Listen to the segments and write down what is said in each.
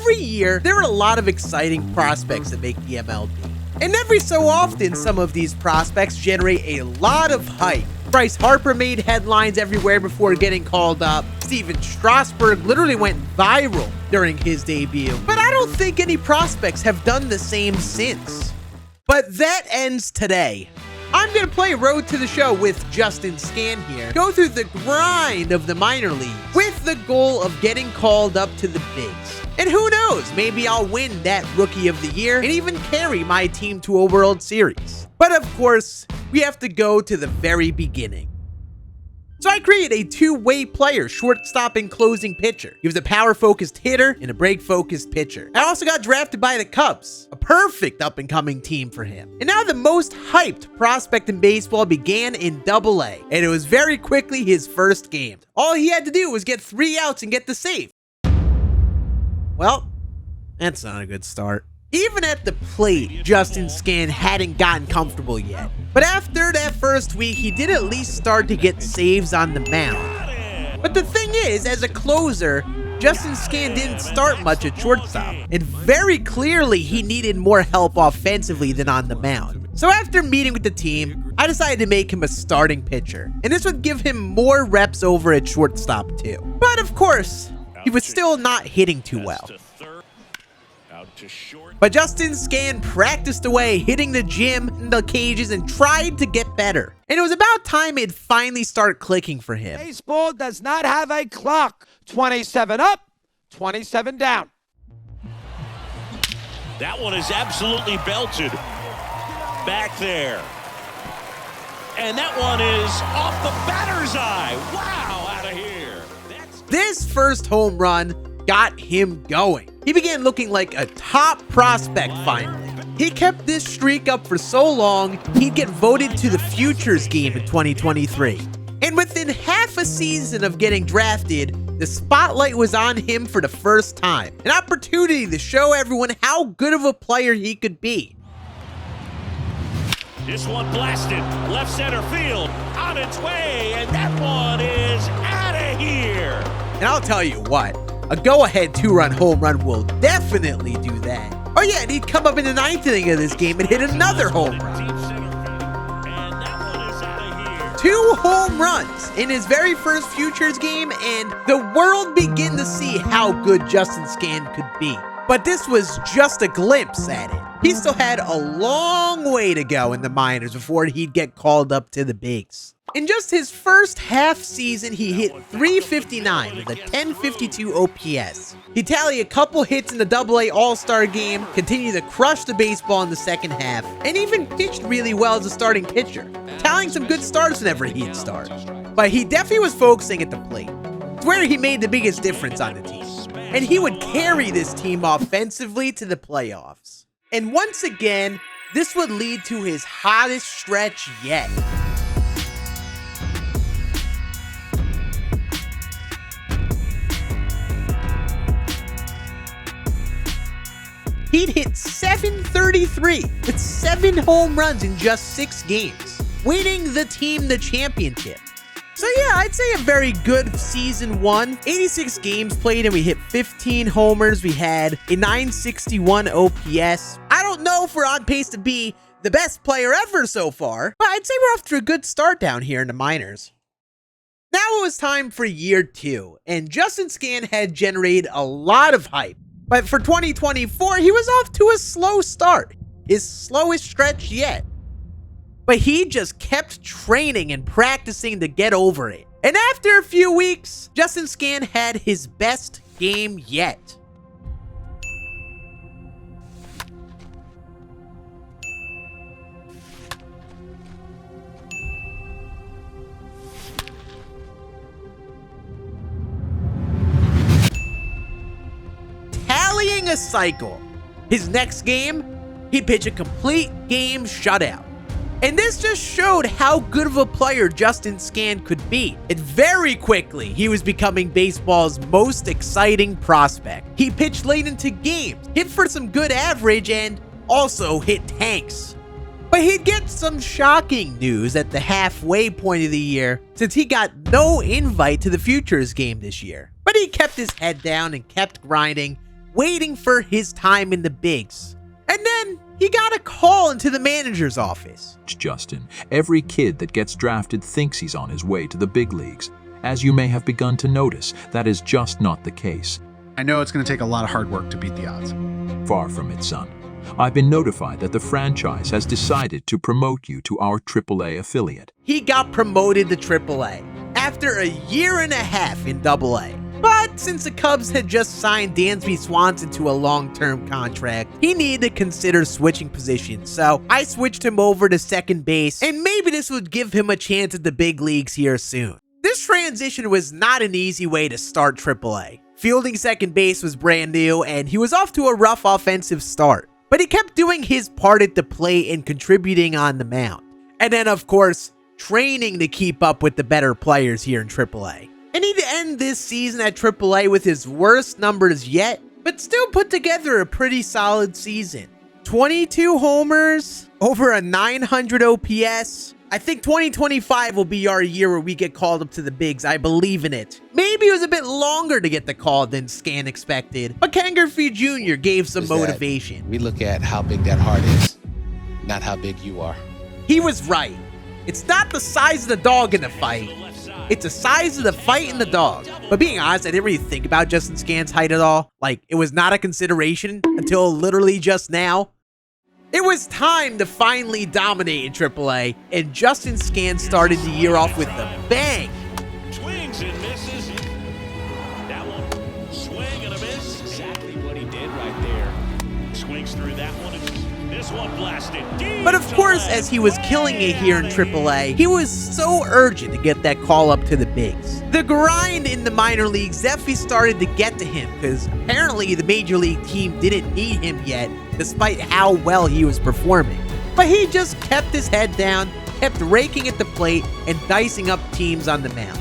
every year, there are a lot of exciting prospects that make the MLB. And every so often, some of these prospects generate a lot of hype. Bryce Harper made headlines everywhere before getting called up. Steven Strasburg literally went viral during his debut. But I don't think any prospects have done the same since. But that ends today. I'm going to play Road to the Show with Justin Scann here, go through the grind of the minor leagues with the goal of getting called up to the bigs. And who knows, maybe I'll win that Rookie of the Year and even carry my team to a World Series. But of course, we have to go to the very beginning. So I created a two-way player, shortstop and closing pitcher. He was a power-focused hitter and a break-focused pitcher. I also got drafted by the Cubs, a perfect up-and-coming team for him. And now the most hyped prospect in baseball began in Double-A, and it was very quickly his first game. All he had to do was get 3 outs and get the save. Well, that's not a good start. Even at the plate, Justin Scann hadn't gotten comfortable yet. But after that first week, he did at least start to get saves on the mound. But the thing is, as a closer, Justin Scann didn't start much at shortstop. And very clearly, he needed more help offensively than on the mound. So after meeting with the team, I decided to make him a starting pitcher. And this would give him more reps over at shortstop too. But of course, he was still not hitting too well. But Justin Scann practiced away, hitting the gym and the cages, and tried to get better. And it was about time it'd finally start clicking for him. Baseball does not have a clock. 27 up, 27 down. That one is absolutely belted. Back there. And that one is off the batter's eye. Wow, out of here. This first home run got him going. He began looking like a top prospect finally. He kept this streak up for so long, he'd get voted to the Futures game in 2023. And within half a season of getting drafted, the spotlight was on him for the first time. An opportunity to show everyone how good of a player he could be. This one blasted, left center field, on its way, and that one is out of here. And I'll tell you what, a go-ahead 2-run home run will definitely do that. Oh yeah, and he'd come up in the 9th inning of this game and hit another home run. 2 home runs in his very first Futures game, and the world began to see how good Justin Scann could be. But this was just a glimpse at it. He still had a long way to go in the minors before he'd get called up to the bigs. In just his first half season, he hit .359 with a .1052 OPS. He tallied a couple hits in the Double-A All-Star game, continued to crush the baseball in the second half, and even pitched really well as a starting pitcher, tallying some good starts whenever he'd start. But he definitely was focusing at the plate. It's where he made the biggest difference on the team. And he would carry this team offensively to the playoffs. And once again, this would lead to his hottest stretch yet. He'd hit .733 with 7 home runs in just 6 games, winning the team the championship. So yeah, I'd say a very good season 1. 86 games played and we hit 15 homers. We had a .961 OPS. I don't know if we're on pace to be the best player ever so far, but I'd say we're off to a good start down here in the minors. Now it was time for year 2, and Justin Scann had generated a lot of hype. But for 2024, he was off to a slow start, his slowest stretch yet. But he just kept training and practicing to get over it. And after a few weeks, Justin Scann had his best game yet. Tallying a cycle. His next game, he'd pitch a complete game shutout. And this just showed how good of a player Justin Scann could be. And very quickly, he was becoming baseball's most exciting prospect. He pitched late into games, hit for some good average, and also hit tanks. But he'd get some shocking news at the halfway point of the year, since he got no invite to the Futures game this year. But he kept his head down and kept grinding, waiting for his time in the bigs. And then he got a call into the manager's office. Justin, every kid that gets drafted thinks he's on his way to the big leagues. As you may have begun to notice, that is just not the case. I know it's going to take a lot of hard work to beat the odds. Far from it, son. I've been notified that the franchise has decided to promote you to our AAA affiliate. He got promoted to AAA after a year and a half in AA. But since the Cubs had just signed Dansby Swanson to a long-term contract, he needed to consider switching positions. So I switched him over to second base, and maybe this would give him a chance at the big leagues here soon. This transition was not an easy way to start AAA. Fielding second base was brand new, and he was off to a rough offensive start. But he kept doing his part at the plate and contributing on the mound. And then, of course, training to keep up with the better players here in AAA. And he'd end this season at AAA with his worst numbers yet, but still put together a pretty solid season. 22 homers, over a 900 OPS. I think 2025 will be our year where we get called up to the bigs. I believe in it. Maybe it was a bit longer to get the call than Scann expected, but Ken Griffey Jr. gave some motivation. We look at how big that heart is, not how big you are. He was right. It's not the size of the dog in the fight. It's the size of the fight in the dog. But being honest, I didn't really think about Justin Scann's height at all. Like, it was not a consideration until literally just now. It was time to finally dominate in AAA, and Justin Scann started the year off with a bang. Swings and misses. That one, swing and a miss. Exactly what he did right there. Swings through that one, and this one blasted deep. But of course, as he was killing it here in AAA, he was so urgent to get that call up to the bigs. The grind in the minor leagues definitely started to get to him, because apparently the major league team didn't need him yet, despite how well he was performing. But he just kept his head down, kept raking at the plate, and dicing up teams on the mound.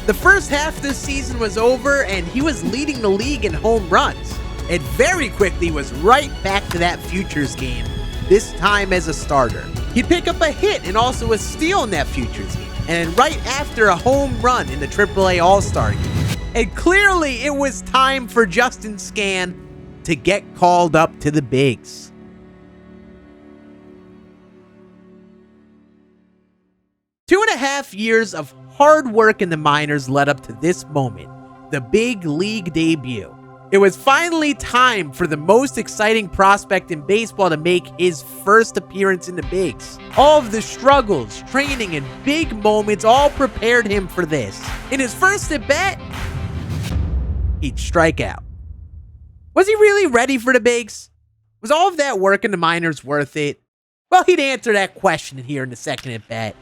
The first half of the season was over, and he was leading the league in home runs, and very quickly was right back to that Futures game, this time as a starter. He'd pick up a hit and also a steal in that Futures game, and right after a home run in the AAA All-Star game. And clearly it was time for Justin Scann to get called up to the bigs. Two and a half years of hard work in the minors led up to this moment, the big league debut. It was finally time for the most exciting prospect in baseball to make his first appearance in the bigs. All of the struggles, training, and big moments all prepared him for this. In his first at-bat, he'd strike out. Was he really ready for the bigs? Was all of that work in the minors worth it? Well, he'd answer that question here in the second at-bat,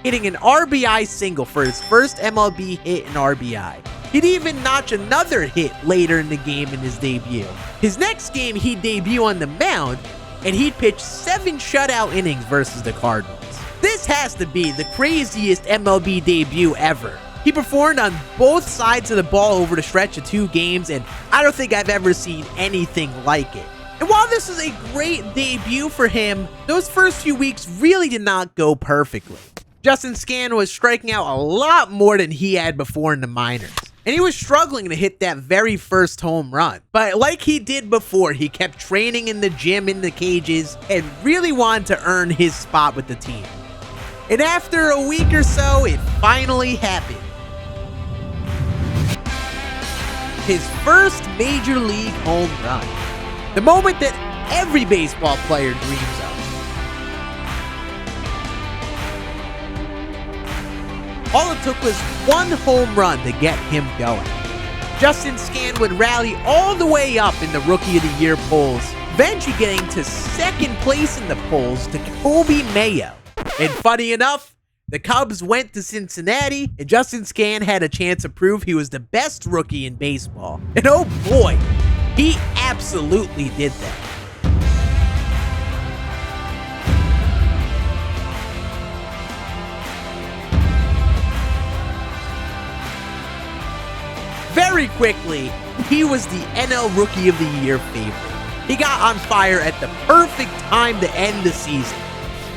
hitting an RBI single for his first MLB hit in RBI. He'd even notch another hit later in the game in his debut. His next game, he'd debut on the mound, and he'd pitch 7 shutout innings versus the Cardinals. This has to be the craziest MLB debut ever. He performed on both sides of the ball over the stretch of 2 games, and I don't think I've ever seen anything like it. And while this is a great debut for him, those first few weeks really did not go perfectly. Justin Scann was striking out a lot more than he had before in the minors, and he was struggling to hit that very first home run. But like he did before, he kept training in the gym in the cages and really wanted to earn his spot with the team. And after a week or so, it finally happened. His first major league home run. The moment that every baseball player dreams of. All it took was 1 home run to get him going. Justin Scann would rally all the way up in the Rookie of the Year polls, eventually getting to 2nd place in the polls to Kobe Mayo. And funny enough, the Cubs went to Cincinnati, and Justin Scann had a chance to prove he was the best rookie in baseball. And oh boy, he absolutely did that. Very quickly, he was the NL Rookie of the Year favorite. He got on fire at the perfect time to end the season.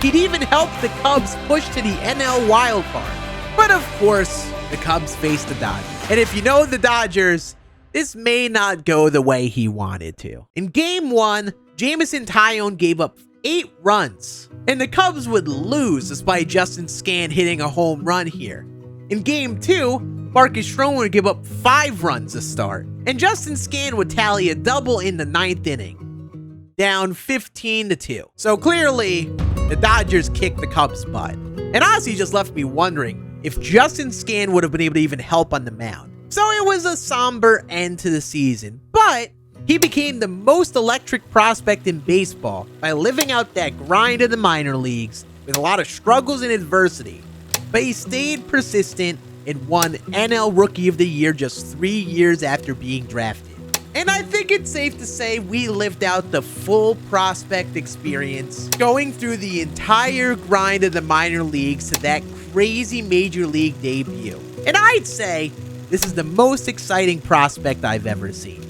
He'd even helped the Cubs push to the NL wildcard. But of course, the Cubs faced the Dodgers. And if you know the Dodgers, this may not go the way he wanted to. In Game 1, Jameson Taillon gave up 8 runs, and the Cubs would lose despite Justin Scann hitting a home run here. In Game 2, Marcus Stroman would give up 5 runs to start, and Justin Scann would tally a double in the 9th inning, down 15-2. So clearly, the Dodgers kicked the Cubs' butt. And honestly just left me wondering if Justin Scann would have been able to even help on the mound. So it was a somber end to the season, but he became the most electric prospect in baseball by living out that grind in the minor leagues with a lot of struggles and adversity. But he stayed persistent and won NL Rookie of the Year just 3 years after being drafted. And I think it's safe to say we lived out the full prospect experience, going through the entire grind of the minor leagues to that crazy major league debut. And I'd say this is the most exciting prospect I've ever seen.